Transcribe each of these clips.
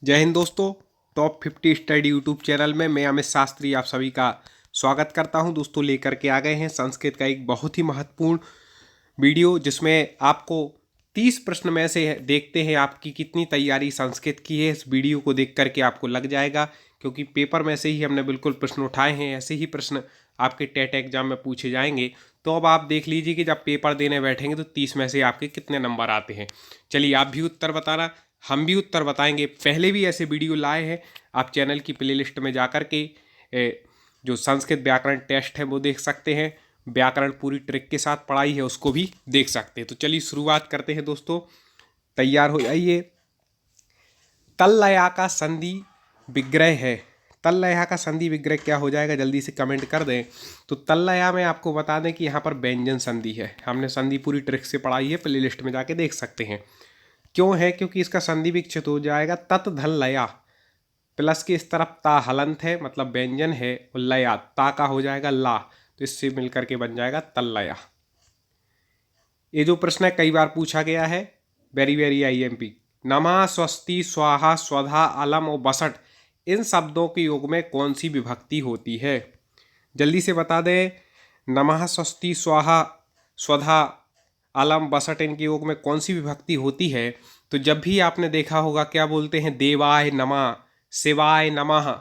जय हिंद दोस्तों। Top 50 study YouTube channel में मैं अमित शास्त्री आप सभी का स्वागत करता हूं। दोस्तों लेकर के आ गए हैं संस्कृत का एक बहुत ही महत्वपूर्ण वीडियो, जिसमें आपको 30 प्रश्न में से देखते हैं आपकी कितनी तैयारी संस्कृत की है। इस वीडियो को देख करके आपको लग जाएगा, क्योंकि पेपर में से ही हमने बिल्कुल प्रश्न उठाए हैं। ऐसे ही प्रश्न आपके टेट एग्जाम में पूछे जाएंगे। तो अब आप देख लीजिए कि जब पेपर देने बैठेंगे तो 30 में से आपके कितने नंबर आते हैं। चलिए आप भी उत्तर बताना, हम भी उत्तर बताएंगे। पहले भी ऐसे वीडियो लाए हैं, आप चैनल की प्लेलिस्ट में जाकर के जो संस्कृत व्याकरण टेस्ट है वो देख सकते हैं। व्याकरण पूरी ट्रिक के साथ पढ़ाई है उसको भी देख सकते हैं। तो चलिए शुरुआत करते हैं दोस्तों, तैयार हो जाइए। तल्लया का संधि विग्रह है। तल्लया का संधि विग्रह क्या हो जाएगा, जल्दी से कमेंट कर दें। तो तल्लया में आपको बता दें कि यहाँ पर व्यंजन संधि है। हमने संधि पूरी ट्रिक से पढ़ाई है, प्लेलिस्ट में जाके देख सकते हैं। क्यों है, क्योंकि इसका संधि विच्छेद हो जाएगा तत् धल लया, प्लस के इस तरफ ता हलंत है मतलब व्यंजन है, और लया ता का हो जाएगा ला, तो इससे मिलकर के बन जाएगा तल्लया। ये जो प्रश्न है कई बार पूछा गया है, वेरी वेरी आईएमपी। नमः, स्वस्ति, स्वाहा, स्वधा, अलम और बसठ, इन शब्दों के योग में कौन सी विभक्ति होती है? जल्दी से बता दें। नमः, स्वस्ति, स्वाहा, स्वधा, अलम, बसठ, इनके योग में कौन सी विभक्ति होती है? तो जब भी आपने देखा होगा क्या बोलते हैं, देवाय नमः, शिवाय नमः,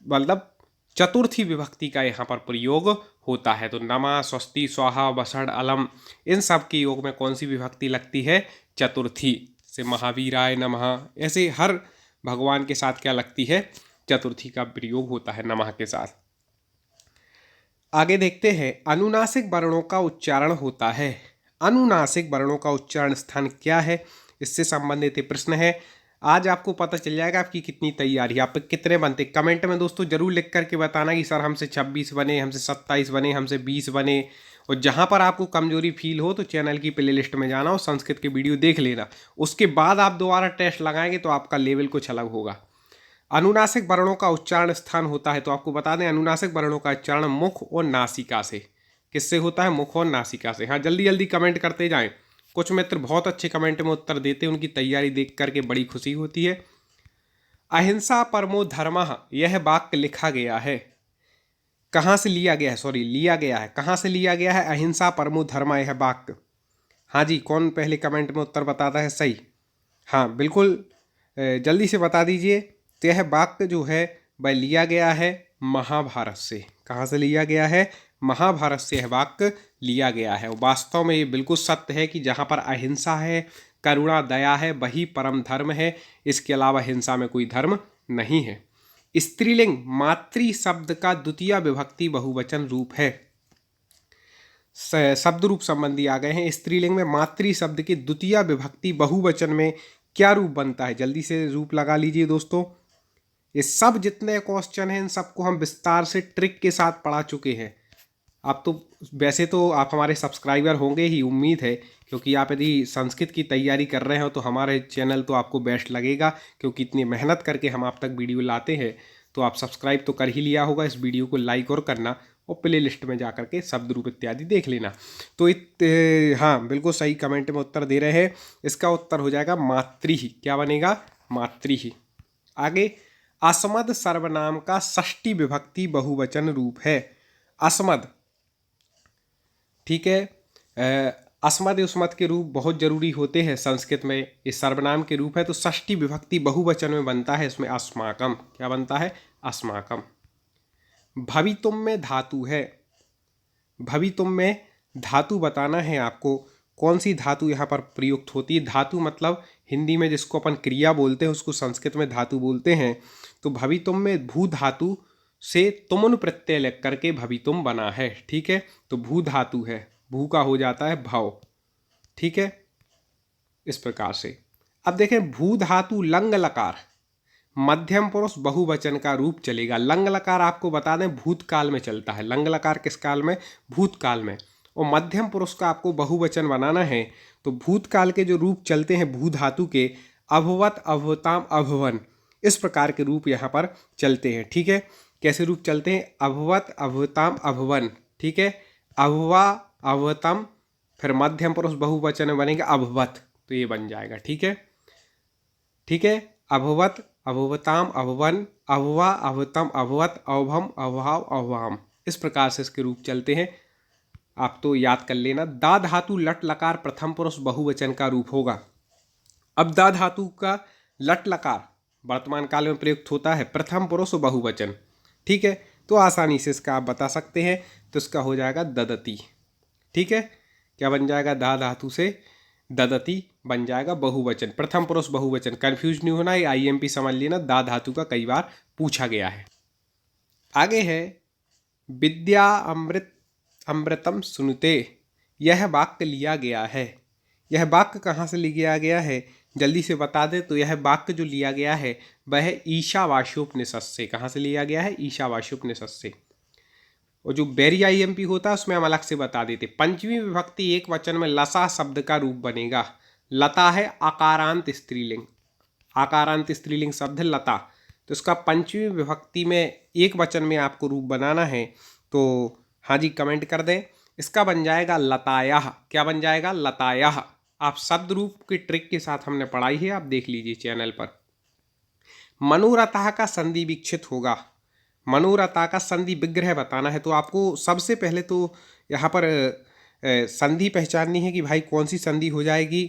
मतलब चतुर्थी विभक्ति का यहाँ पर प्रयोग होता है। तो नमः, स्वस्ति, स्वाहा, वषड, अलम, इन सब के योग में कौन सी विभक्ति लगती है? चतुर्थी। से महावीराय नमः, ऐसे हर भगवान के साथ क्या लगती है? चतुर्थी का प्रयोग होता है नमः के साथ। आगे देखते हैं, अनुनासिक वर्णों का उच्चारण होता है। अनुनासिक वर्णों का उच्चारण स्थान क्या है, इससे संबंधित प्रश्न है। आज आपको पता चल जाएगा आपकी कितनी तैयारी, आप कितने बनते। कमेंट में दोस्तों जरूर लिख करके बताना कि सर हमसे 26 बने, हमसे 27 बने, हमसे 20 बने। और जहाँ पर आपको कमजोरी फील हो तो चैनल की प्लेलिस्ट में जाना और संस्कृत के वीडियो देख लेना। उसके बाद आप दोबारा टेस्ट लगाएंगे तो आपका लेवल कुछ अलग होगा। अनुनासिक वर्णों का उच्चारण स्थान होता है, तो आपको बता दें अनुनासिक वर्णों का उच्चारण मुख और नासिका से। किससे होता है? मुख और नासिका से। हाँ, जल्दी जल्दी कमेंट करते जाएं। कुछ मित्र बहुत अच्छे कमेंट में उत्तर देते हैं, उनकी तैयारी देख करके बड़ी खुशी होती है। अहिंसा परमो धर्मः, यह वाक्य लिखा गया है, कहाँ से लिया गया है? सॉरी, लिया गया है। कहाँ से लिया गया है? अहिंसा परमो धर्म, यह वाक्य। हाँ जी, कौन पहले कमेंट में उत्तर बताता है सही? हाँ बिल्कुल, जल्दी से बता दीजिए। तो यह वाक्य जो है वह लिया गया है महाभारत से। कहाँ से लिया गया है? महाभारत से यह वाक्य लिया गया है। और वास्तव में ये बिल्कुल सत्य है कि जहाँ पर अहिंसा है, करुणा, दया है, वही परम धर्म है। इसके अलावा हिंसा में कोई धर्म नहीं है। स्त्रीलिंग मातृ शब्द का द्वितीय विभक्ति बहुवचन रूप है। शब्द रूप संबंधी आ गए हैं। स्त्रीलिंग में मातृ शब्द की द्वितीय विभक्ति बहुवचन में क्या रूप बनता है? जल्दी से रूप लगा लीजिए दोस्तों। ये सब जितने क्वेश्चन हैं इन सबको हम विस्तार से ट्रिक के साथ पढ़ा चुके हैं। आप तो वैसे तो आप हमारे सब्सक्राइबर होंगे ही, उम्मीद है, क्योंकि आप यदि संस्कृत की तैयारी कर रहे हो तो हमारे चैनल तो आपको बेस्ट लगेगा, क्योंकि इतनी मेहनत करके हम आप तक वीडियो लाते हैं। तो आप सब्सक्राइब तो कर ही लिया होगा, इस वीडियो को लाइक और करना, और प्ले लिस्ट में जा करके शब्द रूप इत्यादि देख लेना। तो हाँ बिल्कुल सही कमेंट में उत्तर दे रहे हैं। इसका उत्तर हो जाएगा मातृ ही। क्या बनेगा? मातृ ही। आगे, अस्मद सर्वनाम का षष्ठी विभक्ति बहुवचन रूप है। अस्मद, ठीक है, अस्मद उस्मद के रूप बहुत जरूरी होते हैं संस्कृत में। ये सर्वनाम के रूप है, तो षष्ठी विभक्ति बहुवचन में बनता है इसमें अस्माकम। क्या बनता है? अस्माकम। भवितुम में धातु है। भवितुम में धातु बताना है आपको, कौन सी धातु यहाँ पर प्रयुक्त होती है। धातु मतलब हिंदी में जिसको अपन क्रिया बोलते हैं उसको संस्कृत में धातु बोलते हैं। तो भवितुम में भू धातु से तुमुन प्रत्यय लग करके भवितुम बना है। ठीक है, तो भू धातु है, भू का हो जाता है भाव। ठीक है, इस प्रकार से। अब देखें, भू धातु लंग लकार मध्यम पुरुष बहुवचन का रूप चलेगा। लंग लकार आपको बता दें भूतकाल में चलता है। लंग लकार किस काल में? भूतकाल में। और मध्यम पुरुष का आपको बहुवचन बनाना है, तो भूतकाल के जो रूप चलते हैं भू धातु के, अभवत, अभवताम, अभवन, इस प्रकार के रूप यहाँ पर चलते हैं। ठीक है, कैसे रूप चलते हैं? अभवत, अभवताम, अभवन। ठीक है, अभवा, अभवतम, फिर मध्यम पुरुष बहुवचन में बनेगा अभवत, तो ये बन जाएगा। ठीक है, ठीक है। अभवत, अभवताम, अभवन, अभवा, अभवतम, अभवत, अभम, अभाव, अभवाम। इस प्रकार से इसके रूप चलते हैं, आप तो याद कर लेना। दा धातु लट लकार प्रथम पुरुष बहुवचन का रूप होगा। अब दा धातु का लट लकार वर्तमान काल में प्रयुक्त होता है प्रथम पुरुष बहुवचन, ठीक है, तो आसानी से इसका आप बता सकते हैं। तो इसका हो जाएगा ददती, ठीक है। क्या बन जाएगा? दा धातु से ददती बन जाएगा बहुवचन, प्रथम पुरुष बहुवचन। कंफ्यूज नहीं होना, ये आईएमपी समझ लेना, दा धातु का कई बार पूछा गया है। आगे है विद्या अमृत अमृतम सुनते, यह वाक्य लिया गया है। यह वाक्य कहाँ से लिया गया है जल्दी से बता दे। तो यह वाक्य जो लिया गया है वह ईशावास्योपनिषद से। कहाँ से लिया गया है? ईशावास्योपनिषद से। और जो बेरी आईएमपी होता है उसमें हम अलग से बता देते। पंचमी विभक्ति एक वचन में लसा शब्द का रूप बनेगा। लता है आकारांत स्त्रीलिंग, आकारांत स्त्रीलिंग शब्द है लता। तो इसका पंचमी विभक्ति में एक वचन में आपको रूप बनाना है तो हाँ जी कमेंट कर दें। इसका बन जाएगा लतायाह। क्या बन जाएगा? लतायाह। आप शब्द रूप की ट्रिक के साथ हमने पढ़ाई है, आप देख लीजिए चैनल पर। मनोरथा का संधि विक्षित होगा। मनोरथा का संधि विग्रह बताना है तो आपको सबसे पहले तो यहाँ पर संधि पहचाननी है कि भाई कौन सी संधि हो जाएगी।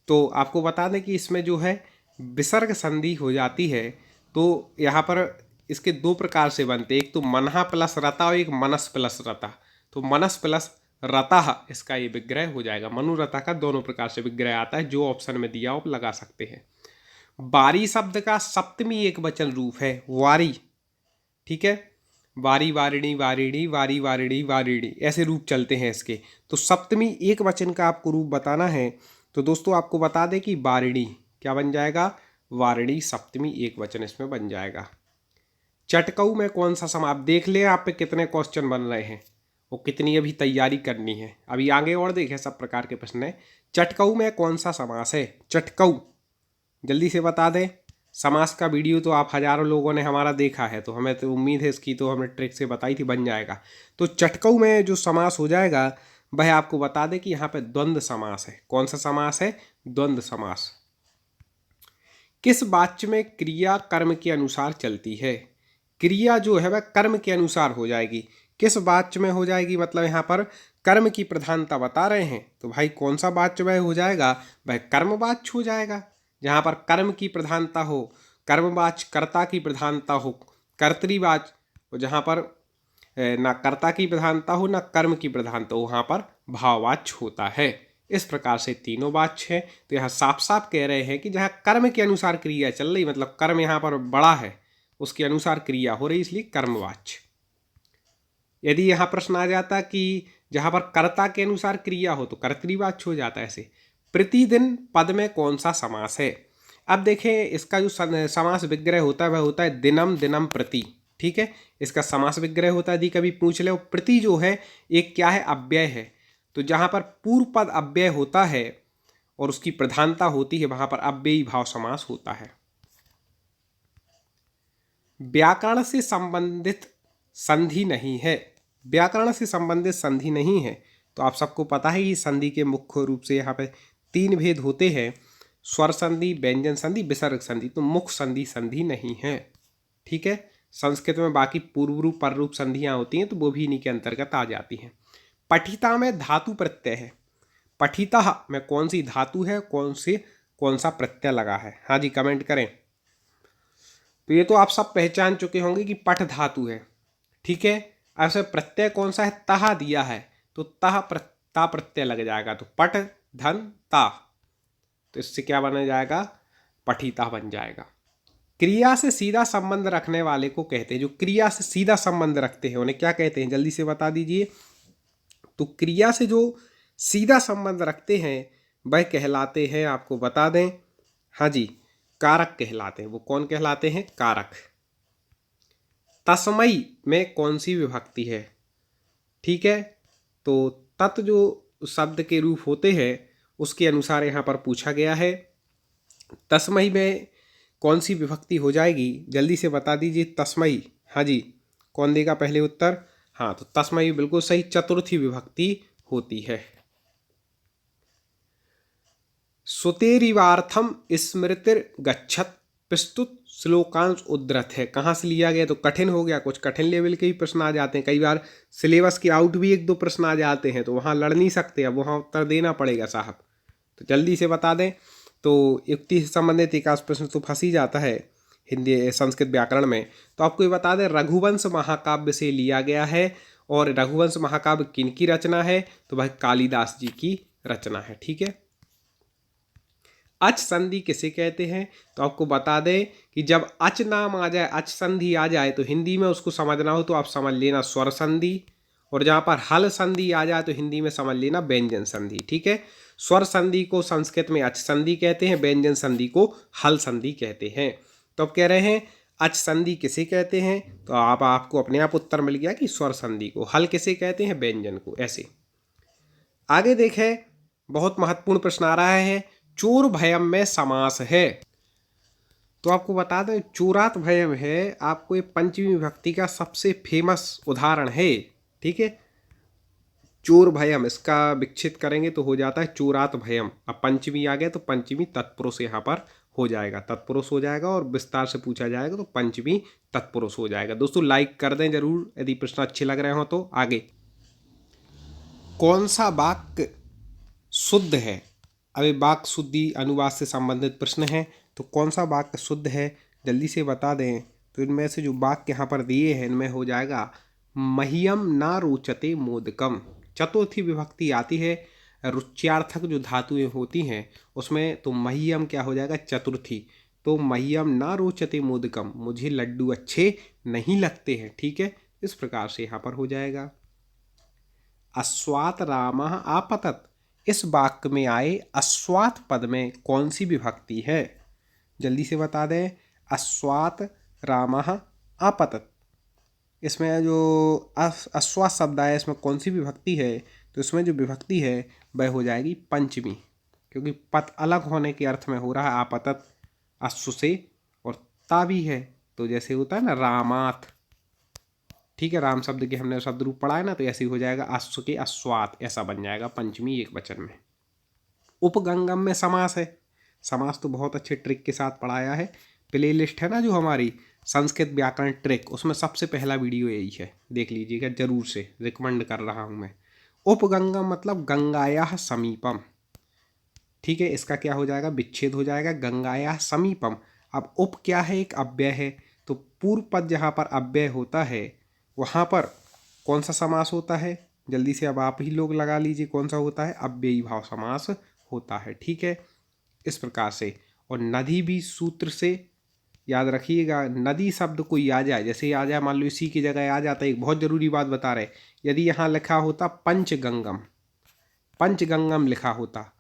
तो आपको बता दें कि इसमें जो है विसर्ग संधि हो जाती है। तो यहाँ पर इसके दो प्रकार से बनते, एक तो मनहा प्लस रता और एक मनस प्लस रता। तो मनस प्लस रता इसका ये विग्रह हो जाएगा। मनोरथा का दोनों प्रकार से विग्रह आता है, जो ऑप्शन में दिया आप लगा सकते हैं। वारी शब्द का सप्तमी एक वचन रूप है वारी, ठीक है। वारी वारिणी वारिणी, वारी वारिणी वारिणी, ऐसे रूप चलते हैं इसके। तो सप्तमी एक वचन का आपको रूप बताना है तो दोस्तों आपको बता दें कि वारिणी क्या बन जाएगा? वारिणी सप्तमी एक वचन इसमें बन जाएगा। चटकऊ में कौन सा समास, देख ले आप पे कितने क्वेश्चन बन रहे हैं और कितनी अभी तैयारी करनी है। अभी आगे और देखें सब प्रकार के प्रश्न है। चटकऊ में कौन सा समास है? चटकऊ जल्दी से बता दें। समास का वीडियो तो आप हजारों लोगों ने हमारा देखा है, तो हमें तो उम्मीद है इसकी तो हमने ट्रिक से बताई थी, बन जाएगा। तो चटकऊ में जो समास हो जाएगा वह आपको बता दें कि यहाँ पे द्वंद्व समास है। कौन सा समास है? द्वंद्व समास। किस वाक्य में क्रिया कर्म के अनुसार चलती है? क्रिया जो है वह कर्म के अनुसार हो जाएगी। किस वाक्य में हो जाएगी? मतलब यहाँ पर कर्म की प्रधानता बता रहे हैं तो भाई कौन सा वाक्य वह हो जाएगा? वह कर्मवाच्य हो जाएगा। जहाँ पर कर्म की प्रधानता हो, कर्मवाच्य कर्ता की प्रधानता हो, कर्तृवाच्य, और जहाँ पर ना कर्ता की प्रधानता हो ना कर्म की प्रधानता हो वहाँ पर भाववाच्य होता है। इस प्रकार से तीनों वाच्य है। तो यहाँ साफ साफ कह रहे हैं कि जहाँ कर्म के अनुसार क्रिया चल रही, मतलब कर्म यहाँ पर बड़ा है उसके अनुसार क्रिया हो रही, इसलिए कर्मवाच्य। यदि यहाँ प्रश्न आ जाता कि जहाँ पर कर्ता के अनुसार क्रिया हो तो कर्तृवाच्य हो जाता है। ऐसे प्रतिदिन पद में कौन सा समास है? अब देखें इसका जो समास विग्रह होता है वह होता है दिनम दिनम प्रति, ठीक है। इसका समास विग्रह होता है, यदि कभी पूछ ले। प्रति जो है एक क्या है? अव्यय है। तो जहाँ पर पूर्व पद अव्यय होता है और उसकी प्रधानता होती है वहाँ पर अव्ययी भाव समास होता है। व्याकरण से संबंधित संधि नहीं है। व्याकरण से संबंधित संधि नहीं है तो आप सबको पता है कि संधि के मुख्य रूप से यहाँ पे तीन भेद होते हैं, स्वर संधि, व्यंजन संधि, विसर्ग संधि। तो मुख्य संधि संधि नहीं है, ठीक है। संस्कृत में बाकी पूर्व रूप पर रूप संधियाँ होती हैं तो वो भी इन्हीं के अंतर्गत आ जाती हैं। पठिता में धातु प्रत्यय है। पठिता में कौन सी धातु है, कौन सा प्रत्यय लगा है? हाँ जी कमेंट करें। तो ये तो आप सब पहचान चुके होंगे कि पठ धातु है, ठीक है। ऐसे प्रत्यय कौन सा है? तहा दिया है तो ता प्रत्यय लग जाएगा। तो पठ धन ता, तो इससे क्या बन जाएगा? पठिता बन जाएगा। क्रिया से सीधा संबंध रखने वाले को कहते हैं, जो क्रिया से सीधा संबंध रखते हैं उन्हें क्या कहते हैं? जल्दी से बता दीजिए। तो क्रिया से जो सीधा संबंध रखते हैं वह कहलाते हैं, आपको बता दें, हाँ जी कारक कहलाते हैं। वो कौन कहलाते हैं? कारक। तस्मई में कौन सी विभक्ति है? ठीक है, तो तत् जो शब्द के रूप होते हैं उसके अनुसार यहाँ पर पूछा गया है। तस्मई में कौन सी विभक्ति हो जाएगी? जल्दी से बता दीजिए। तस्मई, हाँ जी कौन देगा पहले उत्तर? हाँ तो तस्मई बिल्कुल सही, चतुर्थी विभक्ति होती है। सुतेरिवार्थम स्मृतिर गच्छत प्रस्तुत श्लोकांश उद्धृत है। कहाँ से लिया गया? तो कठिन हो गया, कुछ कठिन लेवल के भी प्रश्न आ जाते हैं, कई बार सिलेबस के आउट भी एक दो प्रश्न आ जाते हैं, तो वहाँ लड़ नहीं सकते, अब वहाँ उत्तर देना पड़ेगा साहब। तो जल्दी से बता दें। तो युक्ति से संबंधित एकाध प्रश्न तो फंस ही जाता है हिंदी संस्कृत व्याकरण में। तो आपको ये बता दें, रघुवंश महाकाव्य से लिया गया है। और रघुवंश महाकाव्य किनकी रचना है? तो भाई कालिदास जी की रचना है। ठीक है। अच संधि किसे कहते हैं? तो आपको बता दें कि जब अच नाम आ जाए, अच संधि आ जाए, तो हिंदी में उसको समझना हो तो आप समझ लेना स्वर संधि। और जहाँ पर हल संधि आ जाए तो हिंदी में समझ लेना व्यंजन संधि। ठीक है। स्वर संधि को संस्कृत में अच संधि कहते हैं, व्यंजन संधि को हल संधि कहते हैं। तो अब कह रहे हैं अच संधि किसे कहते हैं? तो आपको अपने आप उत्तर मिल गया कि स्वर संधि को। हल किसे कहते हैं? व्यंजन को। ऐसे आगे देखें, बहुत महत्वपूर्ण प्रश्न आ रहा है, चोर भयम में समास है। तो आपको बता दें, चोरात भयम है, आपको ये पंचमी विभक्ति का सबसे फेमस उदाहरण है। ठीक है। चोर भयम, इसका विच्छेद करेंगे तो हो जाता है चोरात भयम। अब पंचमी आ गया तो पंचमी तत्पुरुष यहाँ पर हो जाएगा, तत्पुरुष हो जाएगा। और विस्तार से पूछा जाएगा तो पंचमी तत्पुरुष हो जाएगा। दोस्तों लाइक कर दें जरूर यदि प्रश्न अच्छे लग रहे हो तो। आगे, कौन सा वाक्य शुद्ध है? अभी वाक्य शुद्धि अनुवाद से संबंधित प्रश्न है, तो कौन सा वाक्य शुद्ध है जल्दी से बता दें। तो इनमें से जो वाक्य यहाँ पर दिए हैं इनमें हो जाएगा मह्यम ना रोचते मोदकम। चतुर्थी विभक्ति आती है, रुच्यार्थक जो धातुएं होती हैं उसमें, तो मह्यम क्या हो जाएगा? चतुर्थी। तो मह्यम ना रोचते मोदकम, मुझे लड्डू अच्छे नहीं लगते हैं। ठीक है। इस प्रकार से यहाँ पर हो जाएगा। अस्वात रामः आपतत, इस वाक्य में आए अस्वात पद में कौन सी विभक्ति है? जल्दी से बता दें। अस्वात रामः आपतत, इसमें जो अस्वात शब्द आया इसमें कौन सी विभक्ति है? तो इसमें जो विभक्ति है वह हो जाएगी पंचमी, क्योंकि पद अलग होने के अर्थ में हो रहा है आपतत अश्व से, और ता भी है तो जैसे होता है ना रामात। ठीक है। राम शब्द के हमने शब्द रूप पढ़ा है ना, तो ऐसे ही हो जाएगा अश्व के अस्वात, ऐसा बन जाएगा पंचमी एक वचन में। उपगंगम में समास है। समास तो बहुत अच्छे ट्रिक के साथ पढ़ाया है, प्ले लिस्ट है ना जो हमारी संस्कृत व्याकरण ट्रिक, उसमें सबसे पहला वीडियो यही है, देख लीजिएगा जरूर से, रिकमेंड कर रहा हूँ मैं। उपगंगम मतलब गंगाया समीपम। ठीक है। इसका क्या हो जाएगा? विच्छेद हो जाएगा, गंगाया समीपम। अब उप क्या है? एक अव्यय है, तो पूर्व पद जहाँ पर अव्यय होता है वहाँ पर कौन सा समास होता है? जल्दी से अब आप ही लोग लगा लीजिए कौन सा होता है? अव्ययी भाव समास होता है। ठीक है। इस प्रकार से। और नदी भी सूत्र से याद रखिएगा, नदी शब्द कोई आ जाए, जैसे आ जाए मान लो इसी की जगह आ जाता है, एक बहुत ज़रूरी बात बता रहे, यदि यहाँ लिखा होता पंचगंगम, पंचगंगम लिखा होता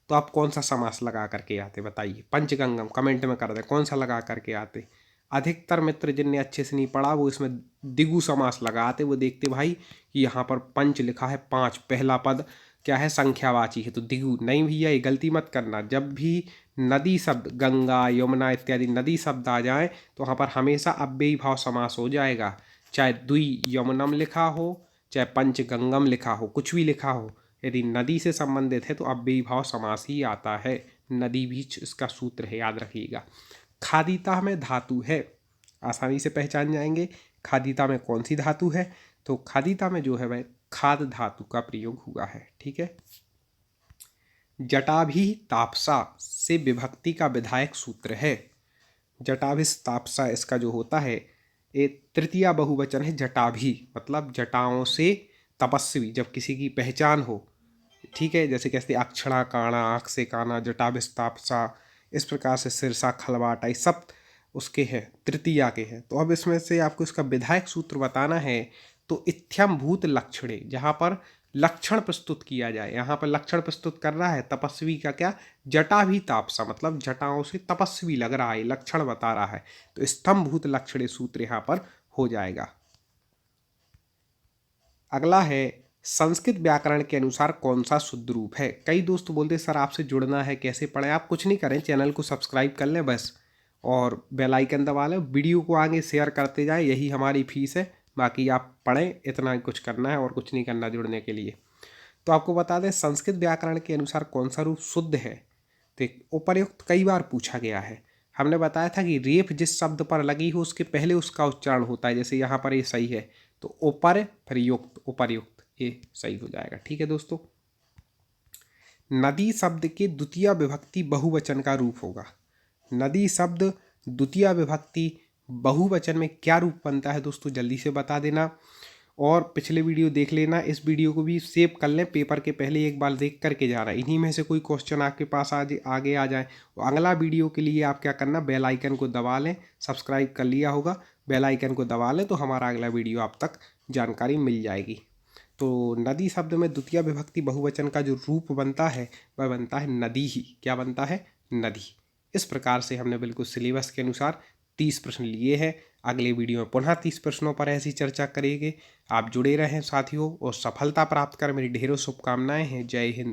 तो आप कौन सा समास लगा करके आते? बताइए। पंचगंगम कमेंट में कर दें कौन सा लगा करके आते। अधिकतर मित्र जिनने अच्छे से नहीं पढ़ा वो इसमें दिगु समास लगाते, वो देखते भाई कि यहाँ पर पंच लिखा है, पांच, पहला पद क्या है? संख्यावाची है, तो दिगु नहीं भैया, ये गलती मत करना। जब भी नदी शब्द, गंगा यमुना इत्यादि नदी शब्द आ जाए तो वहाँ पर हमेशा अव्ययी भाव समास हो जाएगा, चाहे द्वि यमुनम लिखा हो, चाहे पंचगंगम लिखा हो, कुछ भी लिखा हो, यदि नदी से संबंधित है तो अव्ययी भाव समास ही आता है। नदी भी इसका सूत्र है, याद रखिएगा। खादिता में धातु है, आसानी से पहचान जाएंगे खादिता में कौन सी धातु है। तो खादिता में जो है वह खाद धातु का प्रयोग हुआ है। ठीक है। जटाभि तापसा से विभक्ति का विधायक सूत्र है। जटाभिस तापसा, इसका जो होता है ये तृतीया बहुवचन है। जटाभि मतलब जटाओं से तपस्वी, जब किसी की पहचान हो। ठीक है। जैसे कहते अक्षणा काणा, आँख से काना, जटाभिस तापसा, इस प्रकार से सिरसा खलवाटा, ये सब उसके हैं, तृतीया के हैं। तो अब इसमें से आपको इसका विधायक सूत्र बताना है। तो इत्थ्यम भूत लक्षणे, जहाँ पर लक्षण प्रस्तुत किया जाए, यहाँ पर लक्षण प्रस्तुत कर रहा है तपस्वी का, क्या? जटा भी तापसा मतलब जटाओं से तपस्वी लग रहा है, लक्षण बता रहा है, तो स्तंभभूत लक्षणे सूत्र यहाँ पर हो जाएगा। अगला है संस्कृत व्याकरण के अनुसार कौन सा शुद्ध रूप है। कई दोस्त बोलते सर आपसे जुड़ना है कैसे पढ़ें? आप कुछ नहीं करें, चैनल को सब्सक्राइब कर लें बस, और बेल आइकन दबा लें, वीडियो को आगे शेयर करते जाएं, यही हमारी फीस है। बाकी आप पढ़ें, इतना ही कुछ करना है और कुछ नहीं करना जुड़ने के लिए। तो आपको बता दें संस्कृत व्याकरण के अनुसार कौन सा रूप शुद्ध है। तो उपर्युक्त कई बार पूछा गया है, हमने बताया था कि रेफ जिस शब्द पर लगी हो उसके पहले उसका उच्चारण होता है, जैसे यहाँ पर ये सही है तो उपर फिर युक्त, उपर्युक्त, ये सही हो जाएगा। ठीक है दोस्तों। नदी शब्द के द्वितीय विभक्ति बहुवचन का रूप होगा। नदी शब्द द्वितीय विभक्ति बहुवचन में क्या रूप बनता है दोस्तों, जल्दी से बता देना। और पिछले वीडियो देख लेना, इस वीडियो को भी सेव कर लें, पेपर के पहले एक बार देख करके जाना। इन्हीं में से कोई क्वेश्चन आपके पास आगे आ जाए तो अगला वीडियो के लिए आप क्या करना, बेल आइकन को दबा लें। सब्सक्राइब कर लिया होगा, बेल आइकन को दबा लें तो हमारा अगला वीडियो आप तक जानकारी मिल जाएगी। तो नदी शब्द में द्वितीय विभक्ति बहुवचन का जो रूप बनता है वह बनता है नदी ही। क्या बनता है, नदी। इस प्रकार से हमने बिल्कुल सिलेबस के अनुसार 30 प्रश्न लिए हैं। अगले वीडियो में पुनः 30 प्रश्नों पर ऐसी चर्चा करेंगे। आप जुड़े रहें साथियों और सफलता प्राप्त कर मेरी ढेरों शुभकामनाएं हैं। जय हिंद।